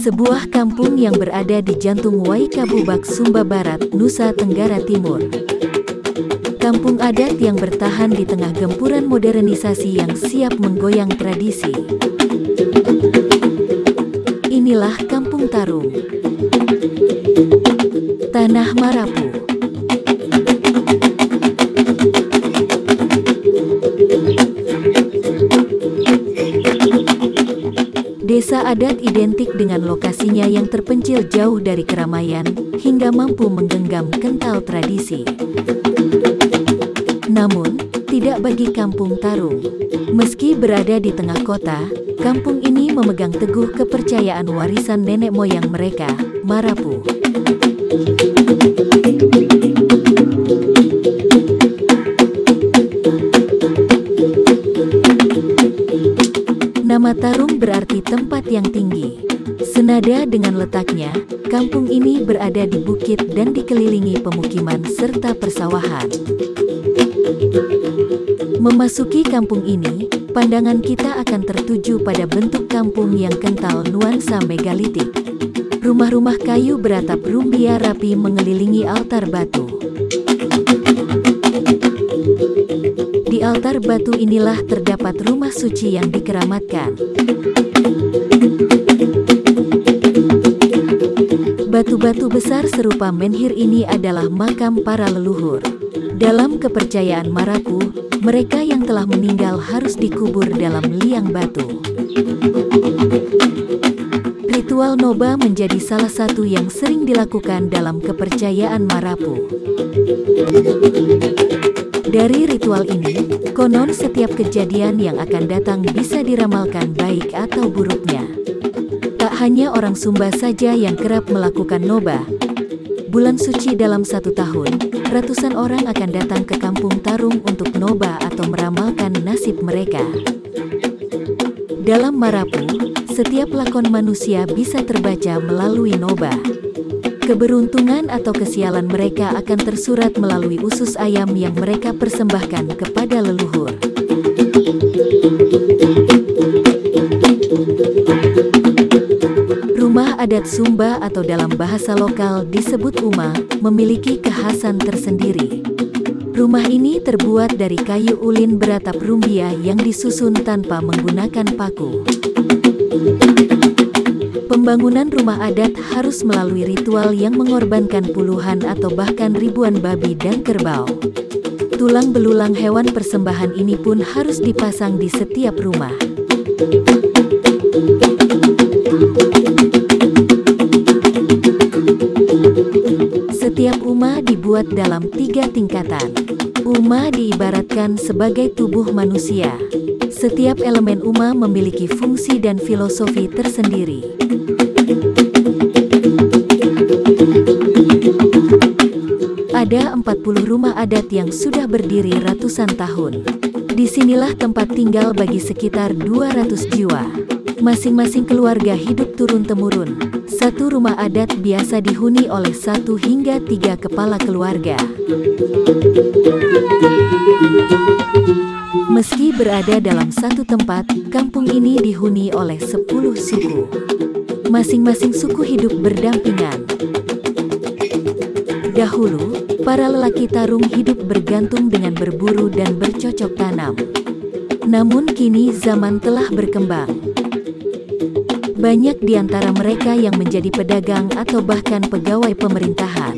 sebuah kampung yang berada di jantung Waikabubak, Sumba Barat, Nusa Tenggara Timur. Kampung adat yang bertahan di tengah gempuran modernisasi yang siap menggoyang tradisi. Inilah Kampung Tarung, Tanah Marapu. Desa adat identik dengan lokasinya yang terpencil jauh dari keramaian, hingga mampu menggenggam kental tradisi. Namun, tidak bagi Kampung Tarung. Meski berada di tengah kota, kampung ini memegang teguh kepercayaan warisan nenek moyang mereka, Marapu. Nama Tarung berarti tempat yang tinggi. Senada dengan letaknya, kampung ini berada di bukit dan dikelilingi pemukiman serta persawahan. Memasuki kampung ini, pandangan kita akan tertuju pada bentuk kampung yang kental nuansa megalitik. Rumah-rumah kayu beratap rumbia rapi mengelilingi altar batu. Di altar batu inilah terdapat rumah suci yang dikeramatkan. Batu-batu besar serupa menhir ini adalah makam para leluhur. Dalam kepercayaan Marapu, mereka yang telah meninggal harus dikubur dalam liang batu. Ritual noba menjadi salah satu yang sering dilakukan dalam kepercayaan Marapu. Dari ritual ini, konon setiap kejadian yang akan datang bisa diramalkan baik atau buruknya. Tak hanya orang Sumba saja yang kerap melakukan noba. Bulan suci dalam 1 tahun, ratusan orang akan datang ke Kampung Tarung untuk noba atau meramalkan nasib mereka. Dalam Marapu, setiap lakon manusia bisa terbaca melalui noba. Keberuntungan atau kesialan mereka akan tersurat melalui usus ayam yang mereka persembahkan kepada leluhur. Rumah adat Sumba atau dalam bahasa lokal disebut uma, memiliki kekhasan tersendiri. Rumah ini terbuat dari kayu ulin beratap rumbia yang disusun tanpa menggunakan paku. Pembangunan rumah adat harus melalui ritual yang mengorbankan puluhan atau bahkan ribuan babi dan kerbau. Tulang belulang hewan persembahan ini pun harus dipasang di setiap rumah. Setiap uma dibuat dalam 3 tingkatan. Uma diibaratkan sebagai tubuh manusia. Setiap elemen uma memiliki fungsi dan filosofi tersendiri. Ada 40 rumah adat yang sudah berdiri ratusan tahun. Disinilah tempat tinggal bagi sekitar 200 jiwa. Masing-masing keluarga hidup turun-temurun. Satu rumah adat biasa dihuni oleh 1 hingga 3 kepala keluarga. Meski berada dalam satu tempat, kampung ini dihuni oleh 10 suku. Masing-masing suku hidup berdampingan. Dahulu, para lelaki Tarung hidup bergantung dengan berburu dan bercocok tanam. Namun kini zaman telah berkembang. Banyak di antara mereka yang menjadi pedagang atau bahkan pegawai pemerintahan.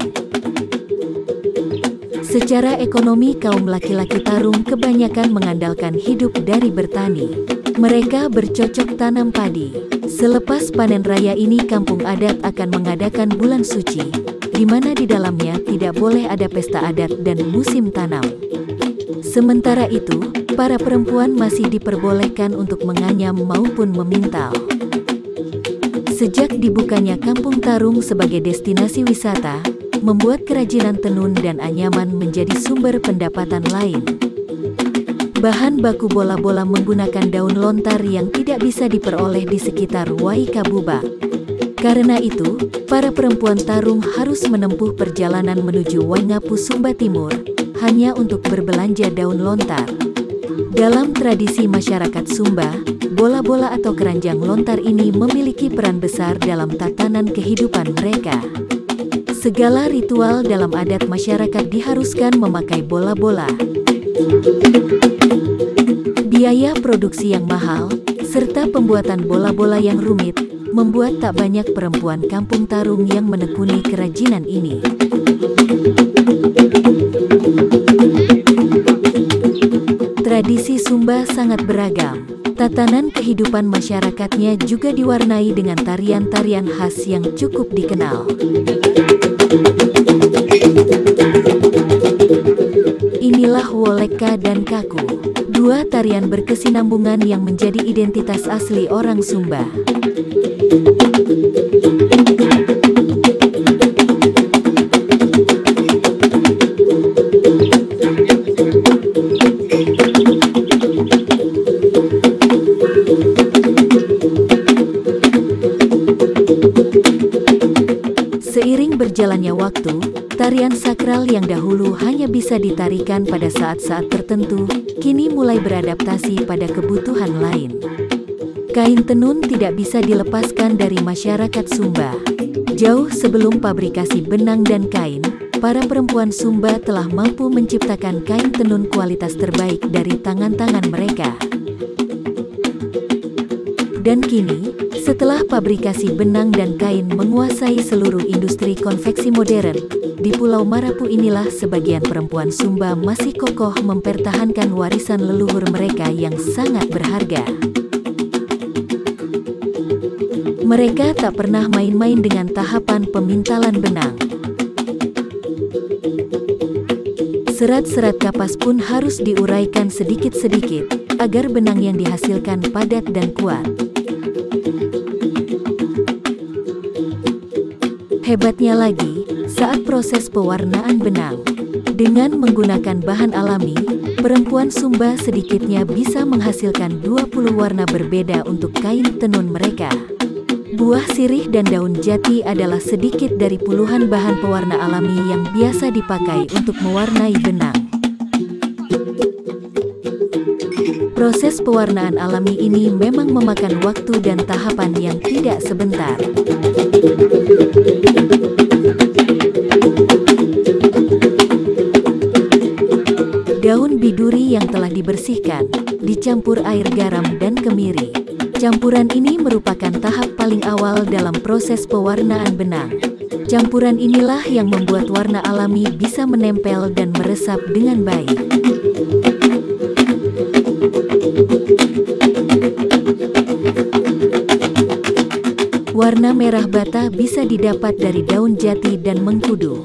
Secara ekonomi kaum laki-laki Tarung kebanyakan mengandalkan hidup dari bertani. Mereka bercocok tanam padi. Selepas panen raya ini kampung adat akan mengadakan bulan suci, di mana di dalamnya tidak boleh ada pesta adat dan musim tanam. Sementara itu, para perempuan masih diperbolehkan untuk menganyam maupun memintal. Sejak dibukanya Kampung Tarung sebagai destinasi wisata, membuat kerajinan tenun dan anyaman menjadi sumber pendapatan lain. Bahan baku bola-bola menggunakan daun lontar yang tidak bisa diperoleh di sekitar Waikabubak. Karena itu, para perempuan Tarung harus menempuh perjalanan menuju Waingapu, Sumba Timur, hanya untuk berbelanja daun lontar. Dalam tradisi masyarakat Sumba, bola-bola atau keranjang lontar ini memiliki peran besar dalam tatanan kehidupan mereka. Segala ritual dalam adat masyarakat diharuskan memakai bola-bola. Biaya produksi yang mahal, serta pembuatan bola-bola yang rumit, membuat tak banyak perempuan kampung Tarung yang menekuni kerajinan ini. Tradisi Sumba sangat beragam. Tatanan kehidupan masyarakatnya juga diwarnai dengan tarian-tarian khas yang cukup dikenal. Inilah Woleka dan Kaku, dua tarian berkesinambungan yang menjadi identitas asli orang Sumba. Seiring berjalannya waktu, tarian sakral yang dahulu hanya bisa ditarikan pada saat-saat tertentu, kini mulai beradaptasi pada kebutuhan lain. Kain tenun tidak bisa dilepaskan dari masyarakat Sumba. Jauh sebelum pabrikasi benang dan kain, para perempuan Sumba telah mampu menciptakan kain tenun kualitas terbaik dari tangan-tangan mereka. Dan kini, setelah pabrikasi benang dan kain menguasai seluruh industri konveksi modern, di Pulau Marapu inilah sebagian perempuan Sumba masih kokoh mempertahankan warisan leluhur mereka yang sangat berharga. Mereka tak pernah main-main dengan tahapan pemintalan benang. Serat-serat kapas pun harus diuraikan sedikit-sedikit, agar benang yang dihasilkan padat dan kuat. Hebatnya lagi, saat proses pewarnaan benang, dengan menggunakan bahan alami, perempuan Sumba sedikitnya bisa menghasilkan 20 warna berbeda untuk kain tenun mereka. Buah sirih dan daun jati adalah sedikit dari puluhan bahan pewarna alami yang biasa dipakai untuk mewarnai benang. Proses pewarnaan alami ini memang memakan waktu dan tahapan yang tidak sebentar. Daun biduri yang telah dibersihkan, dicampur air garam dan kemiri. Campuran ini merupakan tahap paling awal dalam proses pewarnaan benang. Campuran inilah yang membuat warna alami bisa menempel dan meresap dengan baik. Warna merah bata bisa didapat dari daun jati dan mengkudu.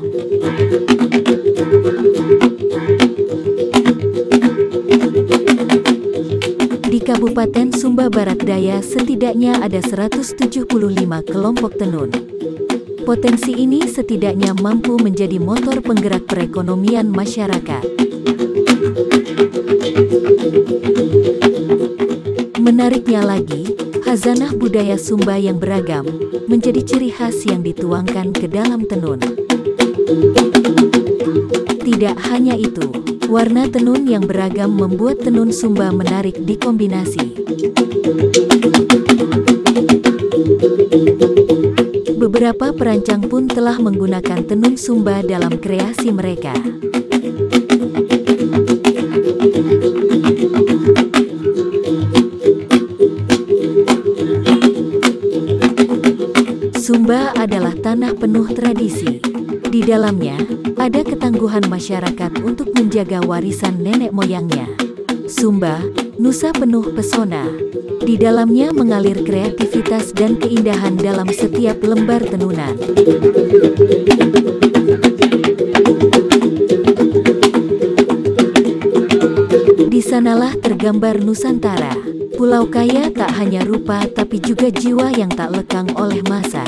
Di Kabupaten Sumba Barat Daya setidaknya ada 175 kelompok tenun. Potensi ini setidaknya mampu menjadi motor penggerak perekonomian masyarakat. Menariknya lagi, khazanah budaya Sumba yang beragam menjadi ciri khas yang dituangkan ke dalam tenun. Tidak hanya itu, warna tenun yang beragam membuat tenun Sumba menarik dikombinasi. Beberapa perancang pun telah menggunakan tenun Sumba dalam kreasi mereka. Sumba adalah tanah penuh tradisi. Di dalamnya, ada ketangguhan masyarakat untuk menjaga warisan nenek moyangnya. Sumba, nusa penuh pesona. Di dalamnya mengalir kreativitas dan keindahan dalam setiap lembar tenunan. Di sanalah tergambar Nusantara. Pulau kaya tak hanya rupa tapi juga jiwa yang tak lekang oleh masa.